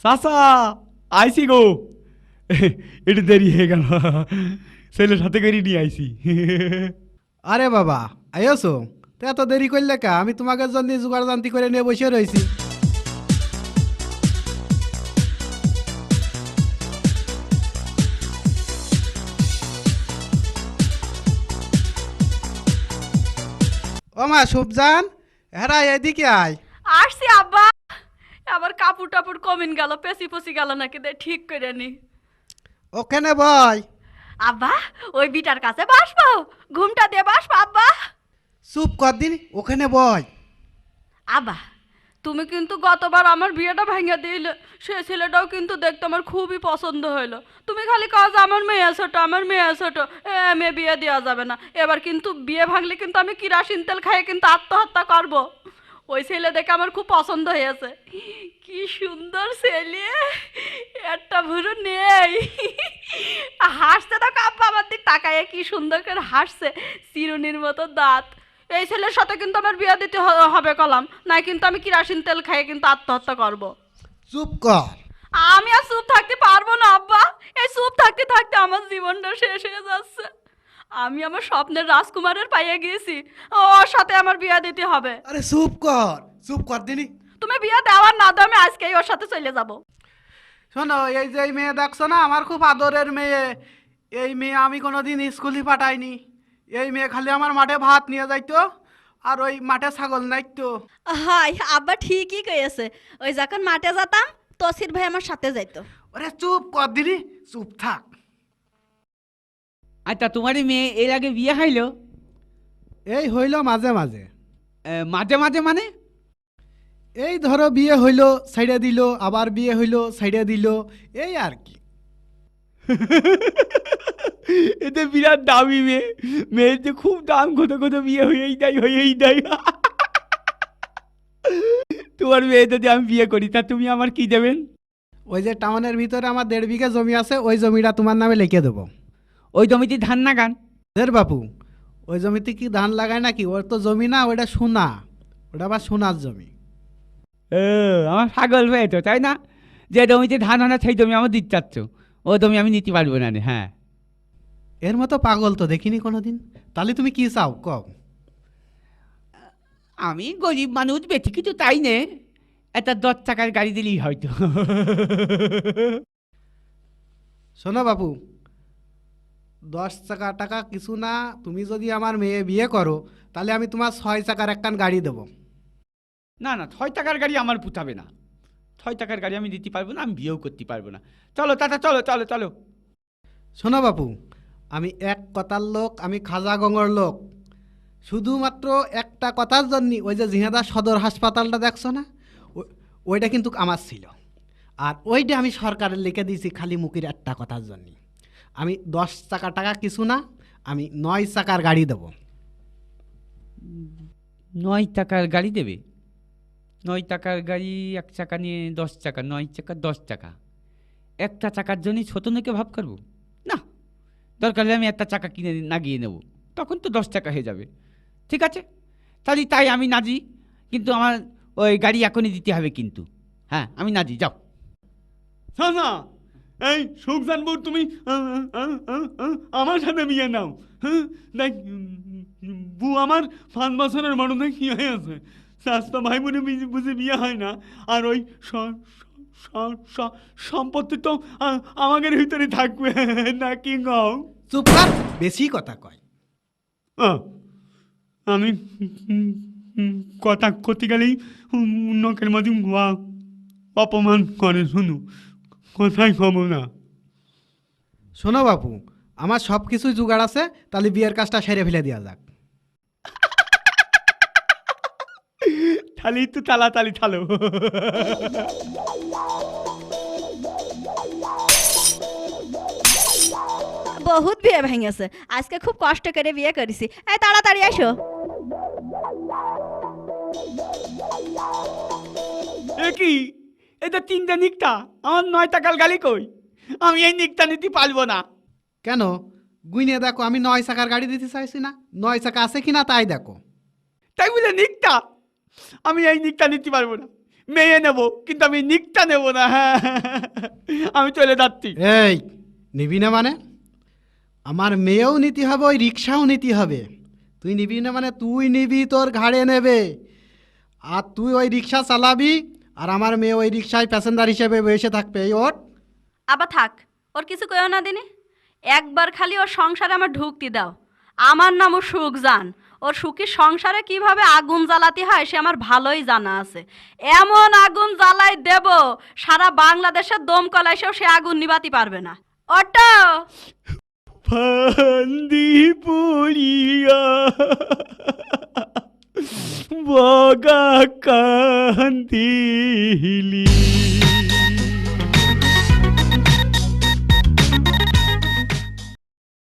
চাচা আইসি গো। একটু দেরি হয়ে গেল, ছেলের সাথে করে নিয়ে আইসি। আরে বাবা আইসো, তো এত দেরি করলে কা? আমি তোমাকে জন্য জোগাড় জান্তি করে নিয়ে বসে রয়েছি। ও মা শুভজান, হেরা এদিকে আয়। আসছি আব্বা। আবার কাপড় টাপড় কমিন গেল, পেঁচি পচি গেল নাকি দে ঠিক করে নি। ওখানে বয়। আব্বা ওই বিটার কাছে বসবো, ঘুমটা দিয়ে বসবো আব্বা। চুপ কর দিন, ওখানে বয়। আব্বা তুমি কিন্তু গতবার আমার বিয়েটা ভেঙে দিলে, সে ছেলেটাও কিন্তু দেখতে আমার খুবই পছন্দ হইলো। তুমি খালি কাজ আমার মেয়ে ছোট, আমার মেয়ে ছোট, মেয়ে বিয়ে দেওয়া যাবে না। এবার কিন্তু বিয়ে ভাঙলে কিন্তু আমি কিরাসিন তেল খাইয়ে কিন্তু আত্মহত্যা করব। ওই ছেলে দেখে আমার খুব পছন্দ হয়েছে। কি সুন্দর ছেলে, একটা ভুরু নেই। হাসতে তো আব্বা আমার দিক তাকায় কি সুন্দর করে হাসছে, চিরুনির মতো দাঁত। এই ছেলের সাথে কিন্তু আমার বিয়ে দিতে হবে কলাম, নাই কিন্তু আমি কিরাসিন তেল খাইয়ে কিন্তু আত্মহত্যা করব। চুপ কর। আমি আর চুপ থাকতে পারবো না আব্বা। এই চুপ থাকতে থাকতে আমার জীবনটা শেষ হয়ে যাচ্ছে। আমি আমার স্বপ্নের রাজকুমারের পাইয়ে গিয়েছি, ওর সাথে আমার বিয়ে দিতে হবে। আরে চুপ কর, চুপ কর দিনি। তুমি বিয়ে দেওয়ার না দাও, আমি আজকেই ওর সাথে চলে যাব। শোনো, এই যে এই মেয়ে দেখছো না, আমার খুব আদরের মেয়ে। এই মেয়ে আমি কোনোদিন স্কুলই পাঠাইনি। এই মেয়ে খালি আমার মাঠে ভাত নিয়ে যাইতো, আর ওই মাঠে ছাগল নাইতো। হাই আব্বা ঠিকই কয়েছে, ওই যখন মাঠে যেতাম তসির ভাই আমার সাথে যাইতো। আরে চুপ কর দিনি, চুপ থাক। আচ্ছা তোমারই মেয়ে এর আগে বিয়ে হইলো? এই হইল মাঝে মাঝে। মাঝে মাঝে মানে? এই ধরো বিয়ে হইল সাইডে দিল, আবার বিয়ে হইল সাইডে দিল, এই আর কি। এতে বিরাট দামি মেয়ে, মেয়ের যে খুব দাম, কোথাও কোথাও বিয়ে হয়েই দেয়। তোমার মেয়ে যদি আমি বিয়ে করি তা তুমি আমার কি দেবেন? ওই যে টাউনের ভিতরে আমার 1.5 বিঘা জমি আছে, ওই জমিটা তোমার নামে লিখে দেবো। ওই জমিতে ধান লাগান? বাপু, ওই জমিতে কি ধান লাগায় নাকি? ওর তো জমি না, ওটা সোনা, ওটা আবার সোনার জমি। আমার পাগল হয়ে তো, তাই না? যে জমিতে ধান হয় না সেই জমি আমার দিতে চাচ্ছ, ও জমি আমি নিতে পারবো না। হ্যাঁ, এর মতো পাগল তো দেখিনি কোনোদিন। তাহলে তুমি কি চাও কও? আমি গরিব মানুষ, বেশি কিছু তাই নে, একটা 10 টাকার গাড়ি দিলেই হয়তো। শোনো বাপু, 10 টাকা টাকা কিছু না। তুমি যদি আমার মেয়ে বিয়ে করো, তাহলে আমি তোমার 6 চাকার একখান গাড়ি দেবো। না না, 6 টাকার গাড়ি আমার পুতাবে না। 6 টাকার গাড়ি আমি দিতে পারবো না, আমি বিয়েও করতে পারবো না। চলো চাচা, চলো চলো চলো। শোনো বাপু, আমি এক কথার লোক, আমি খাজা গঙ্গর লোক। শুধুমাত্র একটা কথার জন্য ওই যে ঝিনাদা সদর হাসপাতালটা দেখছো না, ওইটা কিন্তু আমার ছিল। আর ওইটা আমি সরকারের লিখে দিয়েছি খালি মুখের একটা কথার জন্য। আমি 10 টাকা টাকা কিছু না, আমি 9 চাকার গাড়ি দেবো। 9 টাকার গাড়ি দেবে? 9 টাকার গাড়ি, 1 চাকা নিয়ে 10 টাকা, 9 চাকা 10 টাকা। একটা চাকার জন্যই ছোটো নাকি ভাব করবো? না, দরকার হলে আমি একটা চাকা কিনে লাগিয়ে নেব, তখন তো 10 টাকা হয়ে যাবে। ঠিক আছে, তাহলে তাই আমি নাজি, কিন্তু আমার ওই গাড়ি এখনই দিতে হবে কিন্তু। হ্যাঁ, আমি নাজি, যাও। না, এই সুখজানপুর, তুমি আমার সাথে বিয়ে নাও। হ্যাঁ দেখ, বউ আমার 5 বছরের বড় কি হয়ে আছে, স্বাস্থ্য ভাই বোনে বুঝে বিয়ে হয় না। আর ওই সম্পত্তি তো আমাদের ভিতরে থাকবে নাকি গাও? চুপ কর, বেশি কথা কয়। আমি কথা করতে গেলেই লোকের মধ্যে অপমান করে, শুনু, কোথায় কব না। শোনো বাপু, আমার সব কিছুই জোগাড় আছে, তাহলে বিয়ের কাজটা সেরে ফেলে দেওয়া যাক। তাহলে তো তাড়াতাড়ি থালো। বহুত বিয়ে ভেঙেছে, আজকে খুব কষ্ট করে বিয়ে করেছি। এই তাড়াতাড়ি আসো। এ কি, এটা 3টা নিকটা, আমার 9 টাকার গাড়ি কই? আমি এই নিকটা নিতে পারবো না। কেন? গুইনে দেখো, আমি 9 চাকার গাড়ি দিতে চাইছি না। 9 চাকা আছে কিনা তাই দেখো। তাই বলে নিকটা? আমি এই নিকটা নিতে পারবো না। মেয়ে নেব, কিন্তু আমি নিকটা নেব না। হ্যাঁ, আমি চলে যাচ্ছি। এই নিবি না মানে? আমার মেয়েও নিতে হবে, ওই রিক্সাও নিতে হবে। তুই নিবি না মানে তুই নিবি, তোর ঘাড়ে নেবে, আর তুই ওই রিক্সা চালাবি, আর আমার মেয়ে ওই রিক্সায় প্যাসেঞ্জার হিসেবে বসে থাকবে। এই ওঠ। আবার থাক, ওর কিছু কয়েও না দিনে। একবার খালি ওর সংসারে আমার ঢুকতে দাও। আমার নামও সুখজান। ওর সুখী সংসারে কিভাবে আগুন জ্বালাতে হয় সে আমার ভালোই জানা আছে। এমন আগুন জ্বালাই দেব, সারা বাংলাদেশের দমকল এসেও সে আগুন নিবাতে পারবে না। অটো ফান্দি পুরিয়া বগা কান্দিলি।